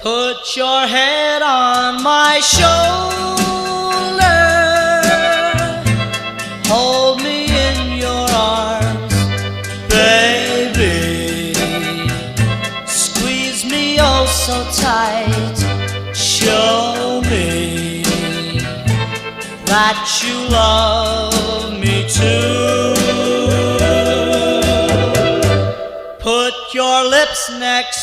Put your head on my shoulder, hold me in your arms, baby. Squeeze me oh so tight, show me that you love me too. Put your lips next